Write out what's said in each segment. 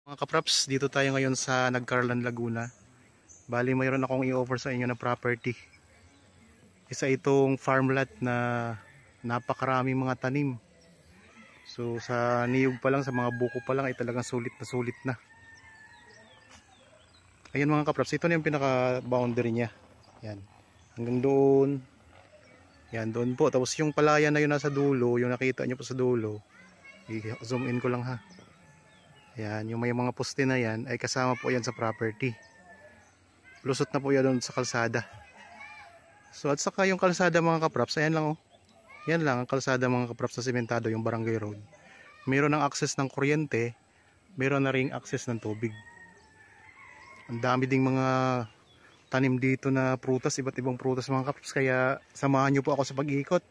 Mga kapraps, dito tayo ngayon sa Nagcarlan, Laguna. Bali, mayroon akong i-offer sa inyo na property. Isa itong farmland na napakaraming mga tanim. So sa niyog pa lang, sa mga buko pa lang ay talagang sulit na. Ayun mga kapraps, ito na yung pinaka boundary niya. Yan. Hanggang doon. Yan, doon po. Tapos yung palayan na yun nasa dulo, yung nakita nyo po sa dulo. I-zoom in ko lang ha. Yan, yung may mga poste na yan ay kasama po yan sa property. Lusot na po yan doon sa kalsada. So at saka yung kalsada mga kapraps, ayan lang oh. Yan lang ang kalsada mga kapraps na sementado, yung barangay road. Meron ng access ng kuryente, meron na ring access ng tubig. Ang dami ding mga tanim dito na prutas, iba't ibang prutas mga kapraps, kaya samahan nyo po ako sa pag-iikot.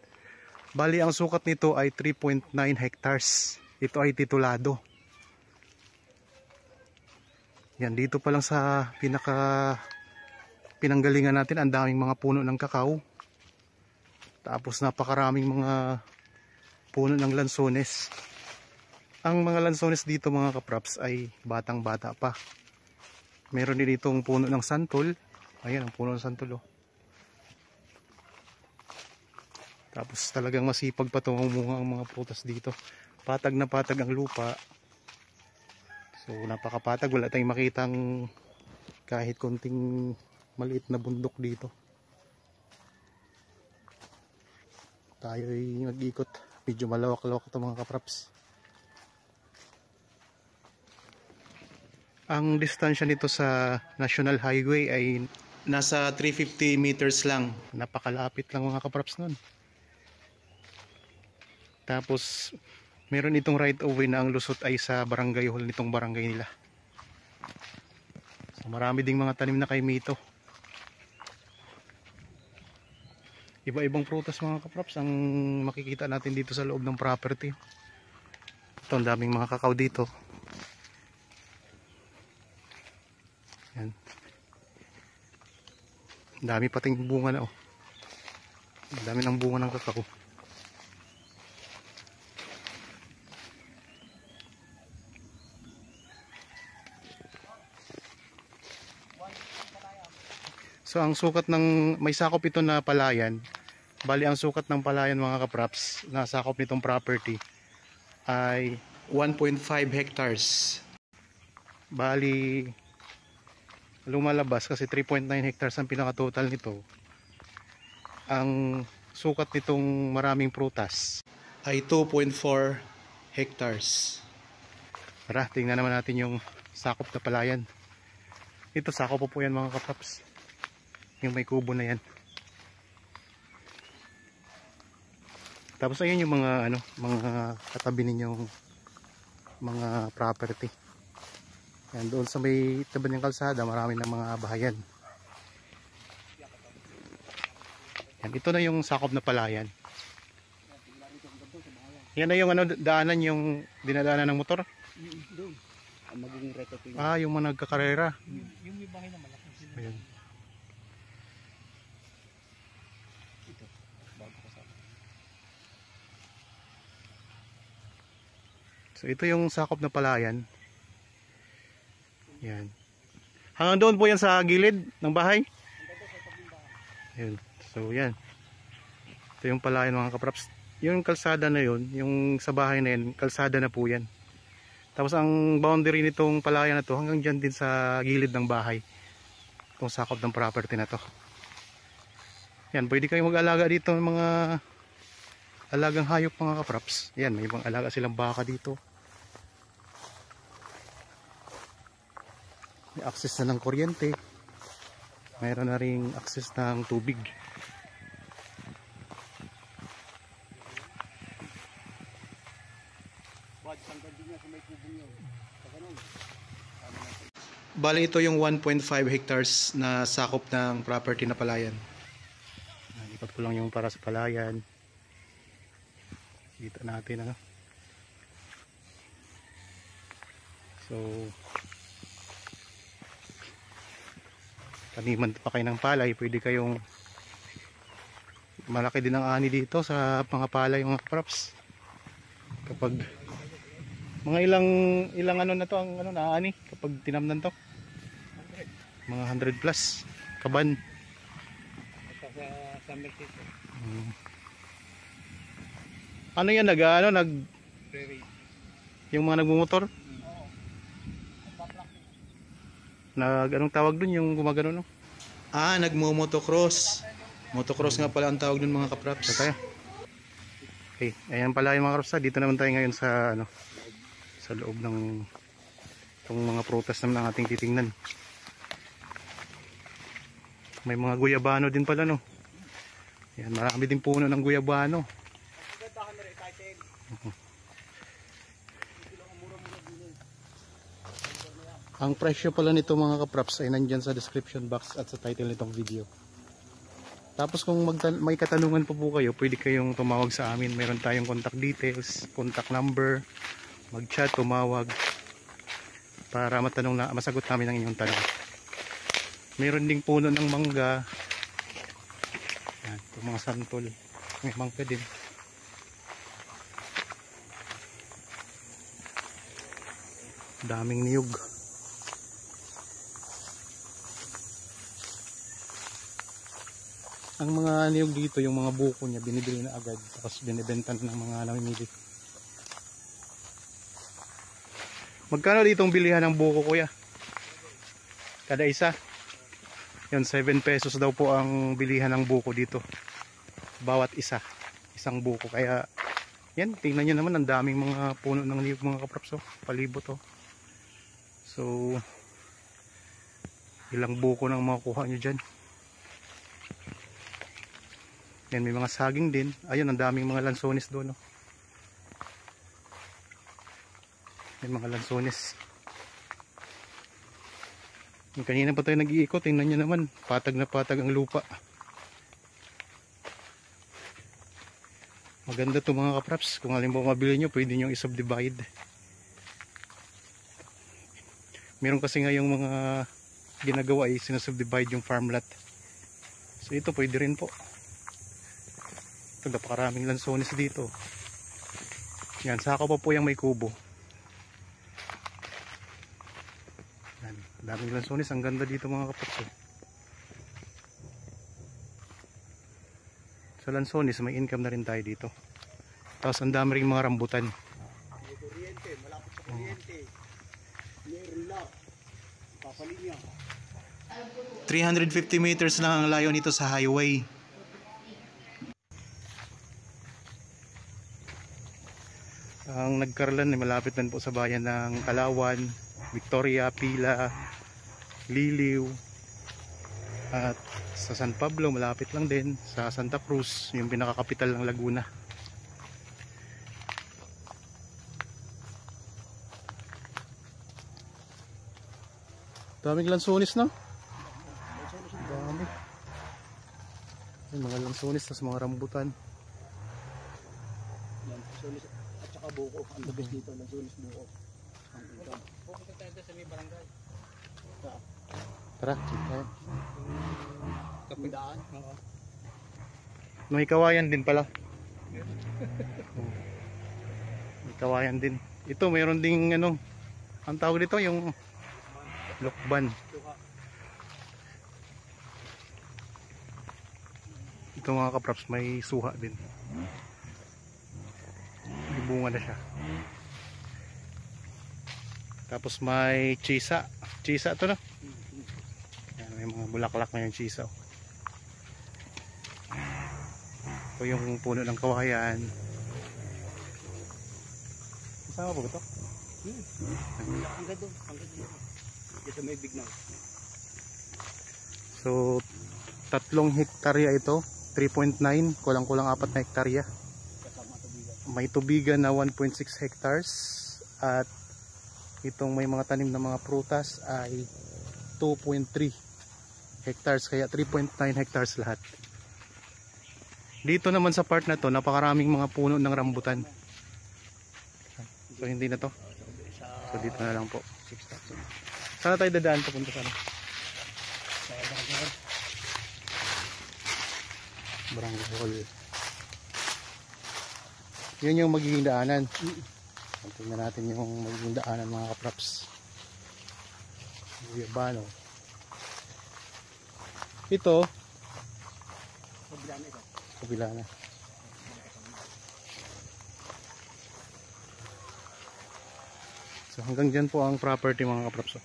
Bali ang sukat nito ay 3.9 hectares. Ito ay titulado. Yan, dito pa lang sa pinanggalingan natin, ang daming mga puno ng kakao. Tapos napakaraming mga puno ng lansones. Ang mga lansones dito mga kapraps ay batang bata pa. Meron din ditong puno ng santol. Ayan ang puno ng santol oh. Tapos talagang masipag pa itong umunga ang mga prutas dito. Patag na patag ang lupa. So napakapatag, wala tayong makitang kahit konting maliit na bundok dito. Tayo ay mag-ikot, medyo malawak-lawak ito mga kapraps. Ang distansya nito sa National Highway ay nasa 350 meters lang. Napakalapit lang mga kapraps nun. Tapos meron itong right of way na ang lusot ay sa barangay hall nitong barangay nila. So marami ding mga tanim na kaimito. Iba-ibang prutas mga kapraps ang makikita natin dito sa loob ng property. Ito, ang daming mga kakao dito. Yan. Ang dami pating bunga na oh. Ang dami ng bunga ng kakao. So ang sukat ng, may sakop ito na palayan. Bali ang sukat ng palayan mga kapraps na sakop nitong property ay 1.5 hectares. Bali lumalabas kasi 3.9 hectares ang pinaka total nito. Ang sukat nitong maraming prutas ay 2.4 hectares. Tara, tingnan naman natin yung sakop na palayan. Ito sakop po yan mga kapraps. Yung may kubo na yan. Tapos ayun yung mga ano, mga katabi ninyong mga property. Yan, doon sa may tabi ng kalsada, marami ng mga bahayan. Yan, ito na yung sakop na palayan. Yan na yung ano, daanan, yung dinadaanan ng motor. Doon. Ang magiging record yun. Ah, yung mga nagkakarera. Yung may bahay na malaki. Ayun. Ito. Bago ko sa akin. So ito yung sakop na palayan. Yan. Hanggang doon po yan sa gilid ng bahay. Ayun. So yan. Ito yung palayan mga kapraps. Yung kalsada na yun, yung sa bahay na yan, kalsada na po yan. Tapos ang boundary nitong palayan na to hanggang dyan din sa gilid ng bahay. Itong sakop ng property na to. Yan, pwede kayo mag-alaga dito ng mga alagang hayop mga kapraps. Yan, may mga alaga silang baka dito. May access na ng kuryente. Mayroon na ring access ng tubig. Bali ito yung 1.5 hectares na sakop ng property na palayan. Ikot ko lang yung para sa palayan. Kita natin ano. So taniman pa kayo ng palay, pwede kayong malaki din ang ani dito sa mga palay mga props. Kapag Mga ilang ano na to ang ano naani kapag tinamnan to? Mga 100 plus kaban. At sa summer season. Ano yan Prairie. yung mga nagmumotor? Oo. Anong tawag dun yung gumagano no? Nagmo-motocross. Motocross nga pala ang tawag dun mga kapraps. Tayo. Okay, ayan pala yung mga kapraps. Dito naman tayo ngayon sa ano sa loob ng itong mga prutas naman ang ating titingnan. May mga guyabano din pala no. Ayan, marami din puno ng guyabano. Ang presyo pala nito mga kapraps ay nandyan sa description box at sa title nitong video. Tapos kung may katanungan pa po kayo, pwede kayong tumawag sa amin. Meron tayong contact details, contact number, mag-chat, tumawag para masagot namin ang inyong tanong. Meron ding puno ng mangga. Yan, itong mga santol. May mangga din. Daming niyog. Ang mga niyog dito, yung mga buko niya, binibili na agad. Tapos binibenta ng mga namimili. Magkano dito ang bilihan ng buko kuya? Kada isa? Yun, 7 pesos daw po ang bilihan ng buko dito. Bawat isa. Isang buko. Kaya, yan, tingnan nyo naman, ang daming mga puno ng niyog mga kapraps. Palibot oh. So, ilang buko nang makukuha nyo dyan. Yan, may mga saging din. Ayun, ang daming mga lansones doon. Oh. May mga lansones. Yung kanina pa tayo nag-iikot. Tingnan nyo naman. Patag na patag ang lupa. Maganda to mga kapraps. Kung halimbawa mabili nyo, pwede nyo i-subdivide. Meron kasi nga yung mga ginagawa ay sinasubdivide yung farm lot. So ito pwede rin po. Ito, napakaraming lansones dito. Yan, saka pa po yung may kubo. Yan, daming lansones. Ang ganda dito mga kapraps. Sa lansones, may income na rin tayo dito. Tapos ang dami rin mga rambutan. May kuryente, malapit sa kuryente. Meron lang. Papalinya. 350 meters lang ang layo nito sa highway. Ang nagkarlan ay malapit din po sa bayan ng Kalawan, Victoria, Pila, Liliw, at sa San Pablo malapit lang din, sa Santa Cruz, yung pinakakapital ng Laguna. Daming lansones na. Dami. Ay, mga lansones, tas mga rambutan. Yan, lansones at saka buko. Ang labis dito, lansones buko. Ang income. Pupunta tayo sa may barangay. Tara, tayo. Kapindaan. Oo. May kawayan din pala. May kawayan din. Ito, mayroon ding ano, ang tawag dito, yung lokban. Ito mga kapraps, may suha din. May bunga na siya. Tapos may chisa. Chisa to na. Yan, may mga bulaklak na yung chisa. Ito yung puno ng kawayan. Kasama po ba ito? Ang gado. Ang gado. Dito may bignaw. So 3 hektarya ito, 3.9, kulang-kulang 4 na hektarya. Kasama tubigan. May tubigan na 1.6 hectares at itong may mga tanim na mga prutas ay 2.3 hectares, kaya 3.9 hectares lahat. Dito naman sa part na to, napakaraming mga puno ng rambutan. So hindi na to. So dito na lang po. 6,000. Sana tayo dadaan papunta sana? Sa barangay. Barangay Hall. Yun yung magiging daanan. Tingnan natin yung magiging daanan mga kapraps. Guyabano. Ito, Kabila na ito. kabila na. So hanggang dyan po ang property mga kapraps.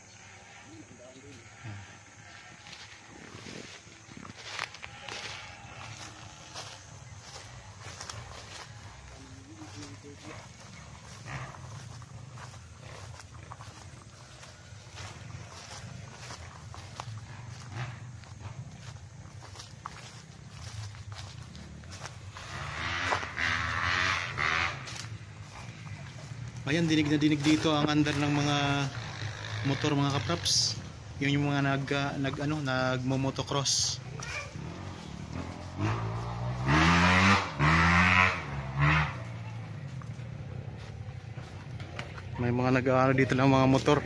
Ayan, dinig na dinig dito ang andar ng mga motor mga kapraps. Yun yung mga nagmo-motocross. May mga nag-ano dito ng mga motor.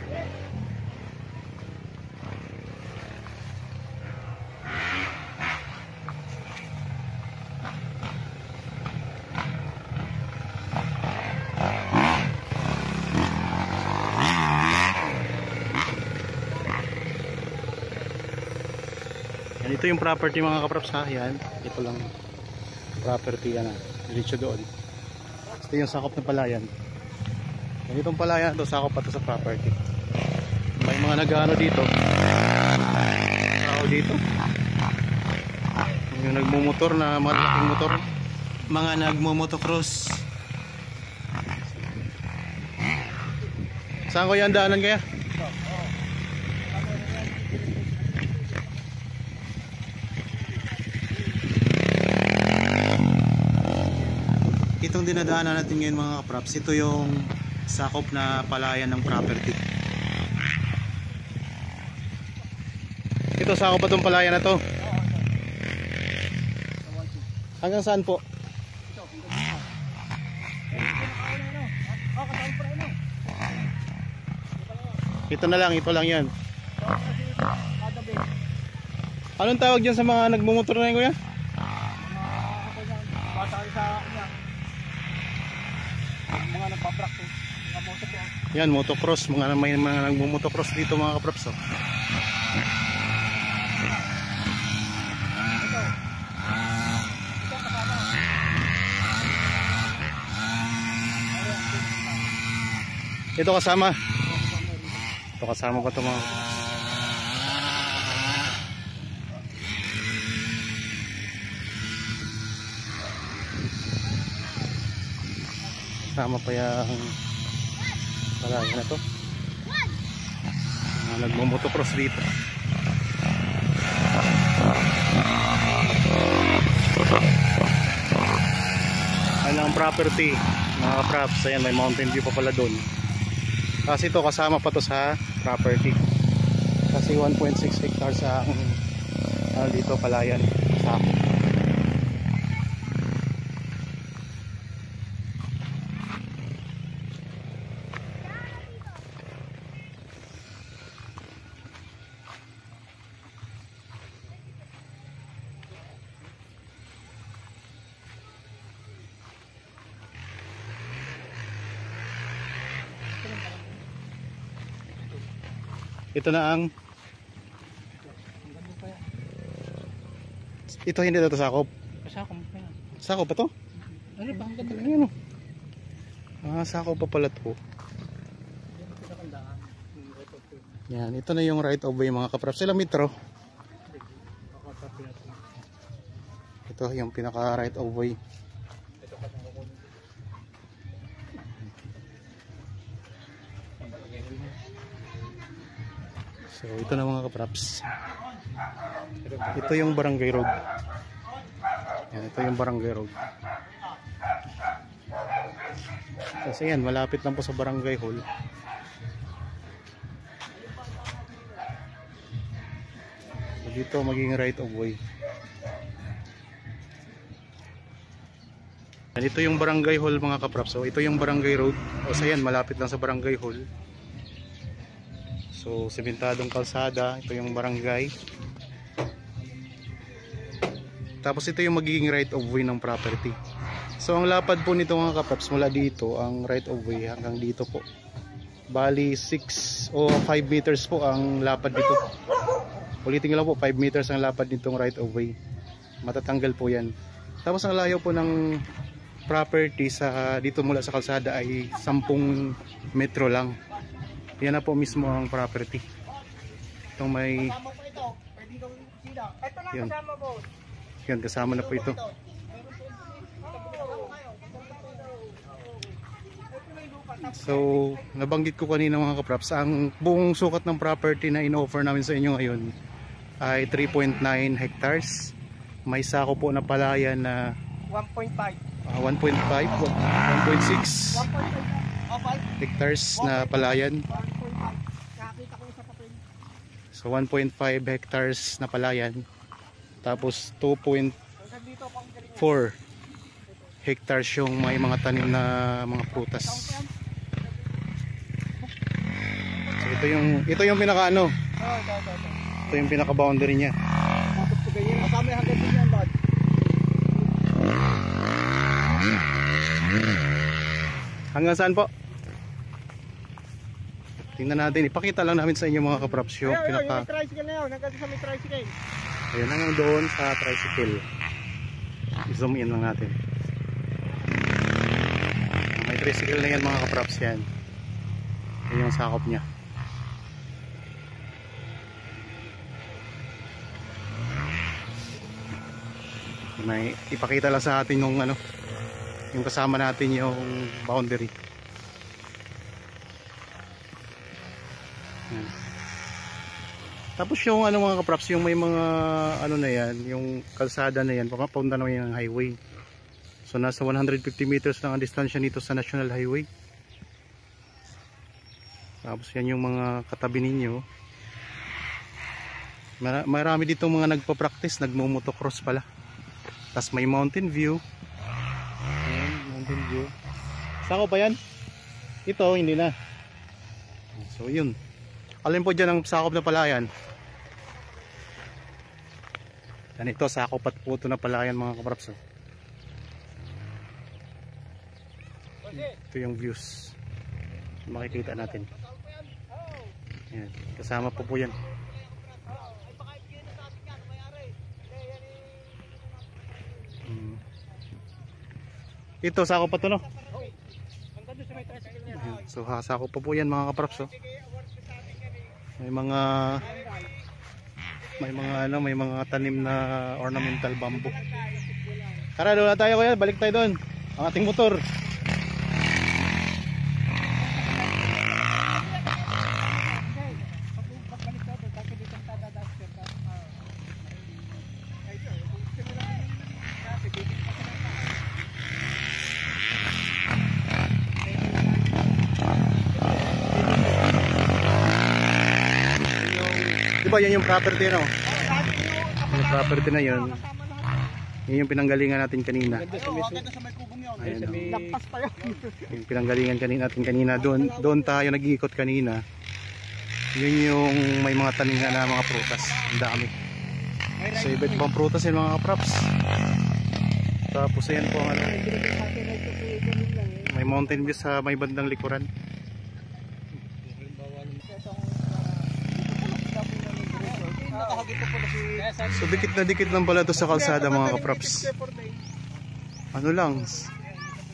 Yan, ito yung property mga kapraps ha. Yan, ito lang property yan ha. Diretso doon. Ito yung sakop ng palayan. Yan, itong palayan ito, sakop pa ito sa property. May mga nag-ano dito. Tao dito. Yung nagmumotor na malaking motor. Mga nagmumotocross. Saan ko yan daanan kaya? Itong dinadaanan natin ngayon mga kapraps, ito yung sakop na palayan ng property. Ito sakop pa itong palayan na to. Hanggang saan po? Ito na lang, ito lang yan. Anong tawag dyan sa mga nagmumotor na yun kuya? Mga nagpa-practice, mga motocross. Yan, motocross, may mga nagmumotocross dito mga kapraps. Oh. Ito kasama. Ito kasama ba ito mga? Kasama pa yung palayan na to. Nagmumotocross dito. Ayan ang property mga kapraps. Ayan, may mountain view pa pala doon. Kasi ito kasama pa to sa property. Kasi 1.6 hectares ang dito palayan sa ito na ang ito hindi na ito sakop. Sakop pa yan. Sakop pa to? Ano ba? Ang ganda. Ayan o. Sakop pa pala to. Yan, ito na yung right of way mga kapraps. Ilang metro? Ito yung pinaka right of way. So ito na mga kapraps. Ito yung barangay road. Yan, ito yung barangay road. Kasi yan, malapit lang po sa barangay hall. So dito magiging right of way. Yan, ito yung barangay hall mga kapraps. So ito yung barangay road. O so yan, malapit lang sa barangay hall. So, sementadong kalsada, ito yung barangay. Tapos ito yung magiging right of way ng property. So ang lapad po nito mga kapraps mula dito, ang right of way hanggang dito po. Bali 6 o 5 meters po ang lapad dito. Ulitin ko lang po, 5 meters ang lapad nitong right of way. Matatanggal po yan. Tapos ang layo po ng property sa dito mula sa kalsada ay 10 metro lang. Yan na po mismo ang property. Itong may yun. Yan, kasama na po ito. So nabanggit ko kanina mga kapraps, ang buong sukat ng property na in-offer namin sa inyo ngayon ay 3.9 hectares. May sako po na palayan na 1.5. 1.5, 1.6 hectares na palayan. Nakita ko sa papel. So 1.5 hectares na palayan. Tapos 2.4 hectares yung may mga tanim na mga prutas. So ito yung pinaka ano. Ito yung pinaka boundary niya. Kasama yung hanggang din yan, bad. Hanggang saan po? Tingnan natin, ipakita lang namin sa inyo mga kapraps yung pinaka... Yung tricycle na yun, hanggang sa may tricycle. Ayun, hanggang doon sa tricycle. I-zoom in lang natin. May tricycle na yan mga kapraps yan. Yan yung sakop niya. May ipakita lang sa atin yung ano, yung kasama natin yung boundary. Yan. Tapos yung ano mga kapraps, yung may mga ano na yan, yung kalsada na yan, papunta naman yung highway. So nasa 150 meters lang ang distansya nito sa National Highway. Tapos yan yung mga katabi ninyo. Marami dito mga nagpa-practice, nagmo-motocross pala. Tapos may mountain view. Ayan, mountain view. Sako pa yan? Ito, hindi na. So yun. Alin po dyan ang sakop na palayan? Yan ito, sakop at puto na palayan mga kapraps. Ito yung views. Makikita natin. Yan. Kasama po yan. Ito, sakop pa to no? Ayan. So sakop pa po yan mga kapraps. May mga ano, may mga tanim na ornamental bamboo. Tara, doon na tayo kuya, balik tayo doon. Ang ating motor. Diba yan yung property no? Yung property na yun. Yun yung pinanggalingan natin kanina. Ayan, no? Lampas pa yun. Yung pinanggalingan natin kanina. Doon tayo nag-iikot kanina. Yun yung may mga tanim na mga prutas. Ang dami. So iba't ibang prutas yung mga props. Tapos ayan po ang ano. May mountain view sa may bandang likuran. So dikit na dikit lang pala ito sa kalsada mga kapraps. Ano lang,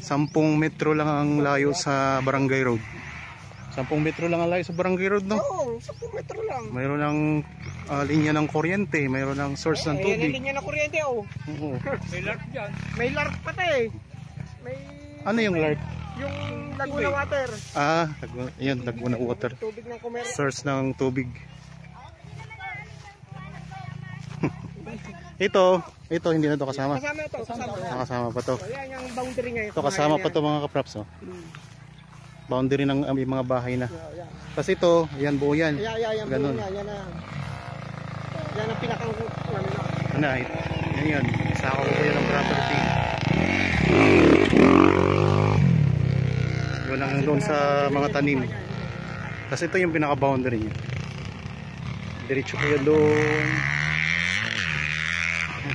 10 metro lang ang layo sa barangay road. 10 metro lang ang layo sa barangay road no? Oo, 10 metro lang. Mayroon ng linya ng kuryente, mayroon ng source ng tubig. May linya ng kuryente oh. Oo. May lark dyan. May lark pati eh. May... Ano yung lark? Yung Laguna Water. Yun, Laguna Water. Tubig ng kumeryo. Source ng tubig. Ito hindi na to kasama. Kasama ito, kasama. Kasama pa to. So, yan yung boundary ngayon. Ito kasama pa to mga kapraps oh. Boundary ng mga bahay na. Tapos ito, yan buo yan. Yan ganun. yan na. Yan ang pinakang Ano, yan. Sako ko yan ng property. Yun lang doon sa mga tanim. Tapos ito yung pinaka boundary niya. Diretso ko yan doon.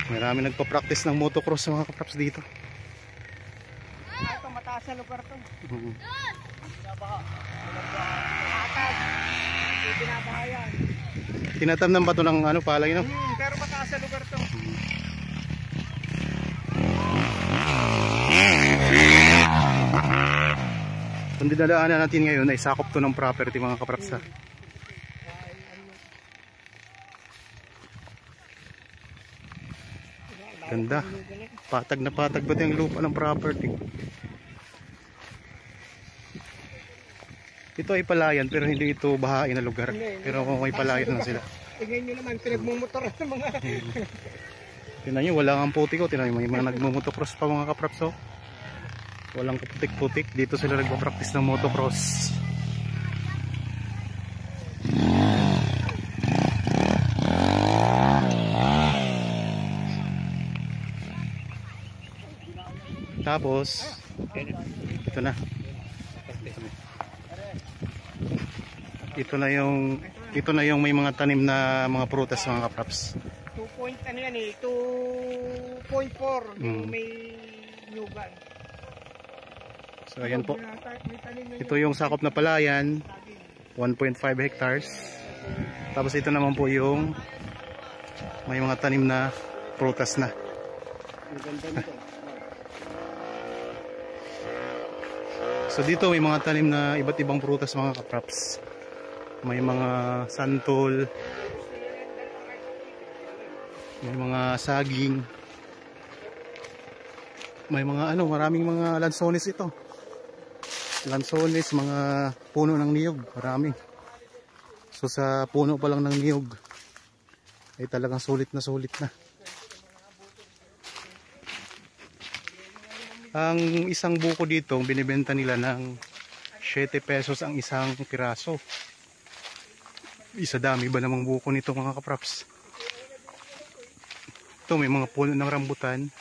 Marami nagpa-practice ng motocross sa mga kapraps dito. mataas sa lugar to. Mhm. Binabaha. Atag. Hindi binabaha yan. Tinatamnan ba ito ng ano, palay, no? Pero mataas sa lugar to. Kung dinadaanan natin ngayon ay sakop to ng property mga kaprapsa. Ganda. Patag na patag ba yung lupa ng property? Ito ay palayan pero hindi ito bahain na lugar. Pero may palayan na sila. Tingnan nyo naman, pinagmumotor ng mga... Tingnan nyo, wala nga putik ko. Tingnan nyo, may mga nagmumotocross pa mga kaprapso. Walang putik-putik. Dito sila nagpa-practice ng motocross. Tapos, ito na. Ito na yung may mga tanim na mga prutas mga kapraps. 2 point ano yan eh, 2.4 yung may nyugan. So ayan po. Ito yung sakop na palayan, 1.5 hectares. Tapos ito naman po yung may mga tanim na prutas na. So dito may mga tanim na iba't ibang prutas mga kapraps. May mga santol, may mga saging, may mga maraming mga lansones ito. Lansones, mga puno ng niyog, marami. So sa puno pa lang ng niyog ay talagang sulit na sulit na. Ang isang buko dito binibenta nila ng 7 pesos ang isang piraso. Isa dami ba namang buko nito mga kapraps. Ito may mga puno ng rambutan.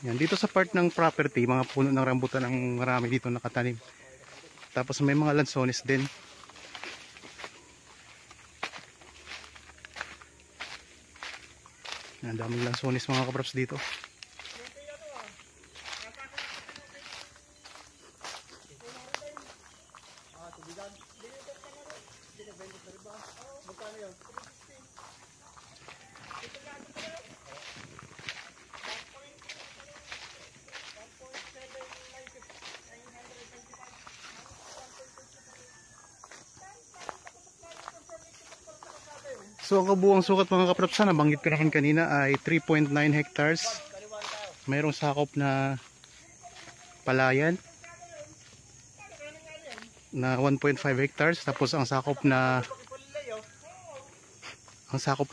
Yan, dito sa part ng property, mga puno ng rambutan ang marami dito nakatanim. Tapos may mga lansones din. Yan, daming lansones mga kapraps dito. So ang kabuuang sukat mga kaprapsa, nabanggit ko na kanina ay 3.9 hectares. Mayroong sakop na palayan na 1.5 hectares. Tapos ang sakop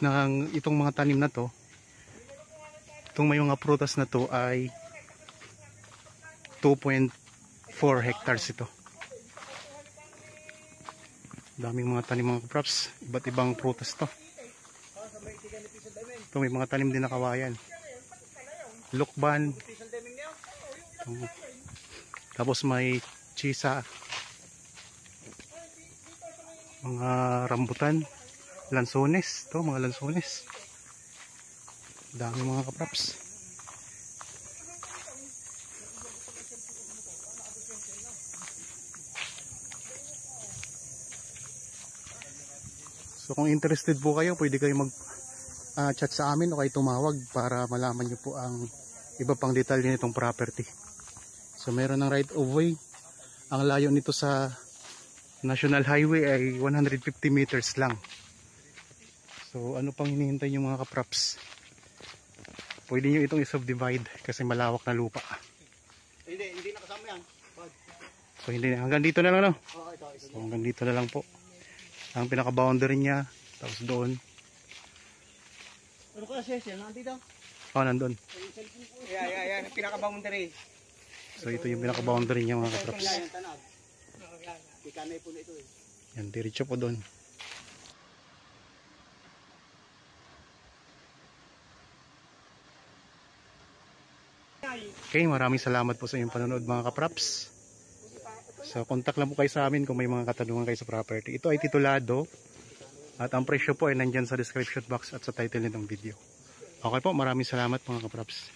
ng itong mga tanim na to, itong may mga prutas na to ay 2.4 hectares ito. Daming mga tanim mga kapraps, iba't ibang prutas to. Ito may mga tanim din na kawayan, lukban, tapos may chisa, mga rambutan, lansones, to mga lansones. Dami mga kapraps. So kung interested po kayo, pwede kayo mag-chat sa amin o kayo tumawag para malaman nyo po ang iba pang detalye nitong property. So meron ng right of way. Ang layo nito sa National Highway ay 150 meters lang. So ano pang hinihintay nyo mga kapraps? Pwede nyo itong i-subdivide kasi malawak na lupa. Hindi nakasama yan. So hindi, hanggang dito na lang, no? Ito. So hanggang dito na lang po ang pinaka-boundary niya. Tapos doon. Ano ka siya? Nandito? Oh, nandun. Yan. Pinaka-boundary. So ito yung pinaka-boundary niya mga kapraps. Yan, tanag. Ikanay po na ito eh. Yan, diretso po doon. Okay, maraming salamat po sa inyong panonood mga kapraps. So contact lang po kayo sa amin kung may mga katanungan kayo sa property. Ito ay titulado at ang presyo po ay nandyan sa description box at sa title nitong video. Okay po, maraming salamat mga kapraps.